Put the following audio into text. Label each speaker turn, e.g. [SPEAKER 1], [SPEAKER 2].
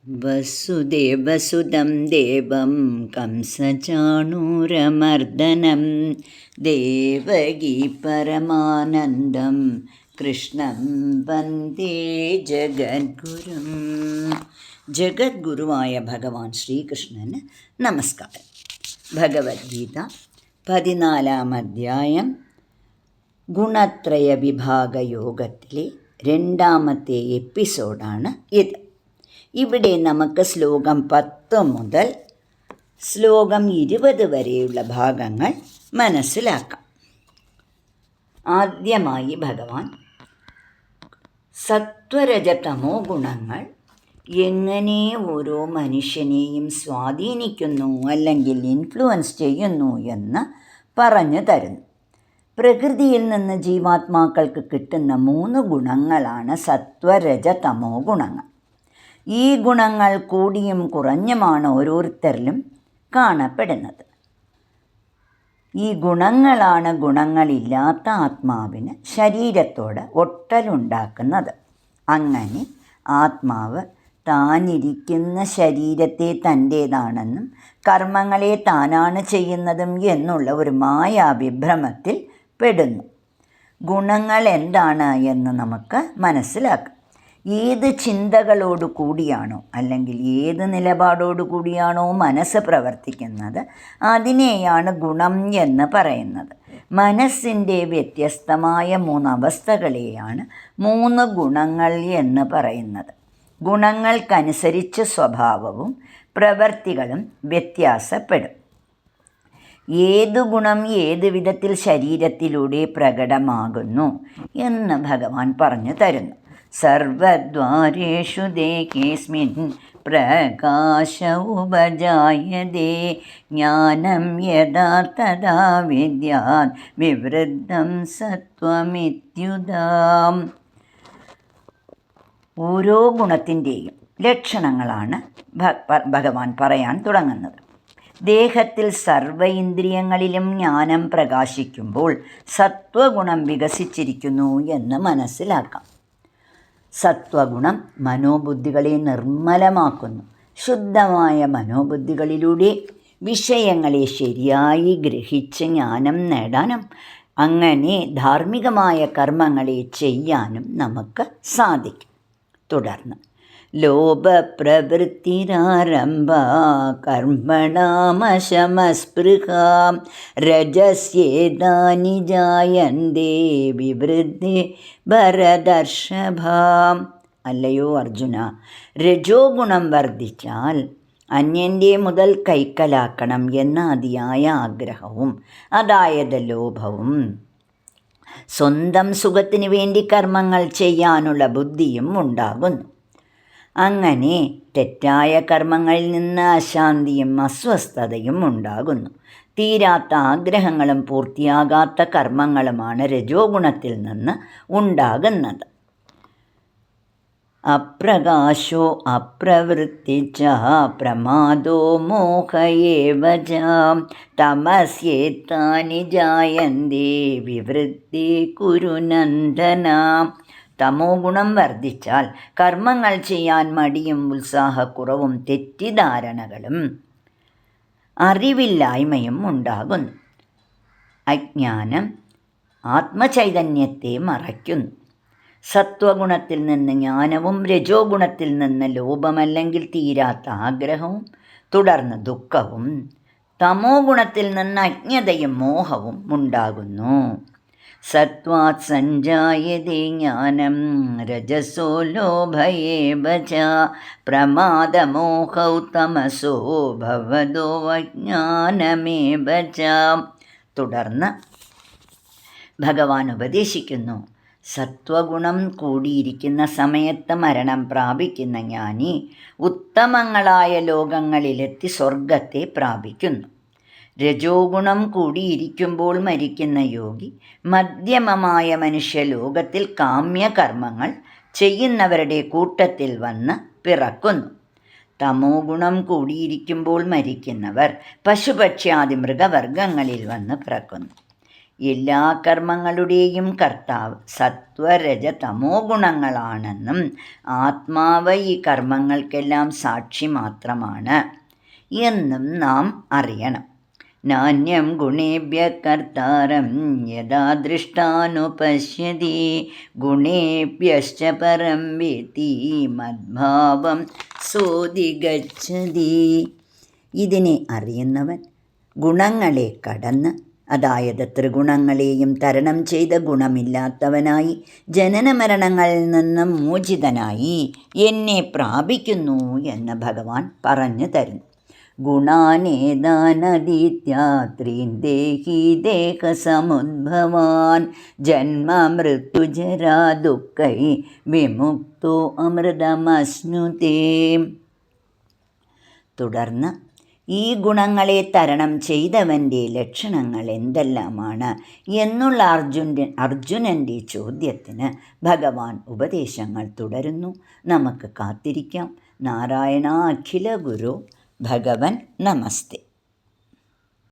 [SPEAKER 1] വസുദേവസുതം ദേവം കംസചാണൂരമർദ്ദനം ദേവകീ പരമാനന്ദം കൃഷ്ണം വന്ദേ ജഗദ്ഗുരും. ജഗദ്ഗുരുവായ ഭഗവാൻ ശ്രീകൃഷ്ണന് നമസ്കാരം. ഭഗവത്ഗീത 14-ാം അധ്യായം ഗുണത്രയ വിഭാഗ യോഗത്തിലെ 2-ാമത്തെ എപ്പിസോഡാണ് ഇത്. ഇവിടെ നമുക്ക് ശ്ലോകം 10 മുതൽ ശ്ലോകം 20 വരെയുള്ള ഭാഗങ്ങൾ മനസ്സിലാക്കാം. ആദ്യമായി ഭഗവാൻ സത്വരജതമോ ഗുണങ്ങൾ എങ്ങനെ ഓരോ മനുഷ്യനെയും സ്വാധീനിക്കുന്നു അല്ലെങ്കിൽ ഇൻഫ്ലുവൻസ് ചെയ്യുന്നു എന്ന് പറഞ്ഞു തരുന്നു. പ്രകൃതിയിൽ നിന്ന് ജീവാത്മാക്കൾക്ക് കിട്ടുന്ന 3 ഗുണങ്ങളാണ് സത്വരജതമോ ഗുണങ്ങൾ. ഈ ഗുണങ്ങൾ കൂടിയും കുറഞ്ഞുമാണ് ഓരോരുത്തരിലും കാണപ്പെടുന്നത്. ഈ ഗുണങ്ങളാണ് ഗുണങ്ങളില്ലാത്ത ആത്മാവിന് ശരീരത്തോട് ഒട്ടലുണ്ടാക്കുന്നത്. അങ്ങനെ ആത്മാവ് താനിരിക്കുന്ന ശരീരത്തെ തൻ്റേതാണെന്നും കർമ്മങ്ങളെ താനാണ് ചെയ്യുന്നതും എന്നുള്ള ഒരു മായാവിഭ്രമത്തിൽ പെടുന്നു. ഗുണങ്ങൾ എന്താണ് എന്ന് നമുക്ക് മനസ്സിലാക്കാം. ഏത് ചിന്തകളോട് കൂടിയാണോ അല്ലെങ്കിൽ ഏത് നിലപാടോടു കൂടിയാണോ മനസ്സ് പ്രവർത്തിക്കുന്നത് അതിനെയാണ് ഗുണം എന്ന് പറയുന്നത്. മനസ്സിൻ്റെ വ്യത്യസ്തമായ 3 അവസ്ഥകളെയാണ് 3 ഗുണങ്ങൾ എന്ന് പറയുന്നത്. ഗുണങ്ങൾക്കനുസരിച്ച് സ്വഭാവവും പ്രവൃത്തികളും വ്യത്യാസപ്പെടും. ഏതു ഗുണം ഏത് വിധത്തിൽ ശരീരത്തിലൂടെ പ്രകടമാകുന്നു എന്ന് ഭഗവാൻ പറഞ്ഞു തരുന്നു. സർവദ്വാരേഷു ദേഹേസ്മിൻ പ്രകാശ ഉപജായതേ ജ്ഞാനം യഥാ തഥാ വിദ്യാത് വിവൃദ്ധം സത്വമിത്യുതാം. ഓരോ ഗുണത്തിൻ്റെയും ലക്ഷണങ്ങളാണ് ഭഗവാൻ പറയാൻ തുടങ്ങുന്നത്. ദേഹത്തിൽ സർവ ഇന്ദ്രിയങ്ങളിലും ജ്ഞാനം പ്രകാശിക്കുമ്പോൾ സത്വഗുണം വികസിച്ചിരിക്കുന്നു എന്ന് മനസ്സിലാക്കാം. സത്വഗുണം മനോബുദ്ധികളെ നിർമ്മലമാക്കുന്നു. ശുദ്ധമായ മനോബുദ്ധികളിലൂടെ വിഷയങ്ങളെ ശരിയായി ഗ്രഹിച്ച് ജ്ഞാനം നേടാനും അങ്ങനെ ധാർമ്മികമായ കർമ്മങ്ങളെ ചെയ്യാനും നമുക്ക് സാധിക്കും. തുടർന്ന് ലോഭപ്രവൃത്തിരാരംഭ കർമ്മണാമശമസ്പൃഹാം രജസ്യേതാനി ജായന്തേ വിവൃദ്ധി ഭരതർഷഭാം. അല്ലയോ അർജുന, രജോ ഗുണം വർദ്ധിച്ചാൽ അന്യൻ്റെ മുതൽ കൈക്കലാക്കണം എന്ന അതിയായ ആഗ്രഹവും അതായത് ലോഭവും സ്വന്തം സുഖത്തിന് വേണ്ടി കർമ്മങ്ങൾ ചെയ്യാനുള്ള ബുദ്ധിയും ഉണ്ടാകുന്നു. അങ്ങനെ തെറ്റായ കർമ്മങ്ങളിൽ നിന്ന് അശാന്തിയും അസ്വസ്ഥതയും ഉണ്ടാകുന്നു. തീരാത്ത ആഗ്രഹങ്ങളും പൂർത്തിയാകാത്ത കർമ്മങ്ങളുമാണ് രജോ ഗുണത്തിൽ നിന്ന് ഉണ്ടാകുന്നത്. അപ്രകാശോ അപ്രവൃത്തിച്ച പ്രമാദോ മോഹയേവ ച തമസ്യേതാനി ജായന്തേ വിവൃത്തി കുരു നന്ദന. തമോ ഗുണം വർദ്ധിച്ചാൽ കർമ്മങ്ങൾ ചെയ്യാൻ മടിയും ഉത്സാഹക്കുറവും തെറ്റിദ്ധാരണകളും അറിവില്ലായ്മയും ഉണ്ടാകുന്നു. അജ്ഞാനം ആത്മചൈതന്യത്തെ മറയ്ക്കുന്നു. സത്വഗുണത്തിൽ നിന്ന് ജ്ഞാനവും രജോ ഗുണത്തിൽ നിന്ന് ലോഭമല്ലെങ്കിൽ തീരാത്ത ആഗ്രഹവും തുടർന്ന് ദുഃഖവും തമോ ഗുണത്തിൽ നിന്ന് അജ്ഞതയും മോഹവും ഉണ്ടാകുന്നു. സത്വാത് സഞ്ജായതേ ജ്ഞാനം രജസോ ലോഭയേവ ച പ്രമാദമോഹൗ തമസോ ഭവതോ അജ്ഞാനമേവ ച. തുടർന്ന് ഭഗവാൻ ഉപദേശിക്കുന്നു, സത്വഗുണം കൂടിയിരിക്കുന്ന സമയത്ത് മരണം പ്രാപിക്കുന്ന ജ്ഞാനി ഉത്തമങ്ങളായ ലോകങ്ങളിലെത്തി സ്വർഗത്തെ പ്രാപിക്കുന്നു. രജോ ഗുണം കൂടിയിരിക്കുമ്പോൾ മരിക്കുന്ന യോഗി മധ്യമമായ മനുഷ്യലോകത്തിൽ കാമ്യകർമ്മങ്ങൾ ചെയ്യുന്നവരുടെ കൂട്ടത്തിൽ വന്ന് പിറക്കുന്നു. തമോ ഗുണം കൂടിയിരിക്കുമ്പോൾ മരിക്കുന്നവർ പശുപക്ഷ്യാദി മൃഗവർഗങ്ങളിൽ വന്ന് പിറക്കുന്നു. എല്ലാ കർമ്മങ്ങളുടെയും കർത്താവ് സത്വരജതമോ ഗുണങ്ങളാണെന്നും ആത്മാവ് ഈ കർമ്മങ്ങൾക്കെല്ലാം സാക്ഷി മാത്രമാണ് എന്നും നാം അറിയണം. നാന്യം ഗുണേഭ്യ കർത്താരം യഥാ ദൃഷ്ടാനുപശ്യതി ഗുണേഭ്യശ്ച പരം വേത്തി മദ്ഭാവം സോധിഗച്ഛതി. ഇതിനെ അറിയുന്നവൻ ഗുണങ്ങളെ കടന്ന്, അതായത് ത്രിഗുണങ്ങളെയും തരണം ചെയ്ത ഗുണമില്ലാത്തവനായി ജനനമരണങ്ങളിൽ നിന്നും മോചിതനായി എന്നെ പ്രാപിക്കുന്നു എന്ന് ഭഗവാൻ പറഞ്ഞു തരുന്നു. ഗുണാനേതാനദീത്യാത്രീൻ ദേഹി ദേഹസമുദ്ഭവാൻ ജന്മ മൃത്യുജരാ ദുഃഖൈ വിമുക്തോ അമൃതമശ്നുതേ. തുടർന്ന് ഈ ഗുണങ്ങളെ തരണം ചെയ്തവൻ്റെ ലക്ഷണങ്ങൾ എന്തെല്ലാമാണ് എന്നുള്ള അർജുനൻ്റെ ചോദ്യത്തിന് ഭഗവാൻ ഉപദേശങ്ങൾ തുടരുന്നു. നമുക്ക് കാത്തിരിക്കാം. നാരായണ അഖില ഗുരു ഭഗവൻ നമസ്തേ.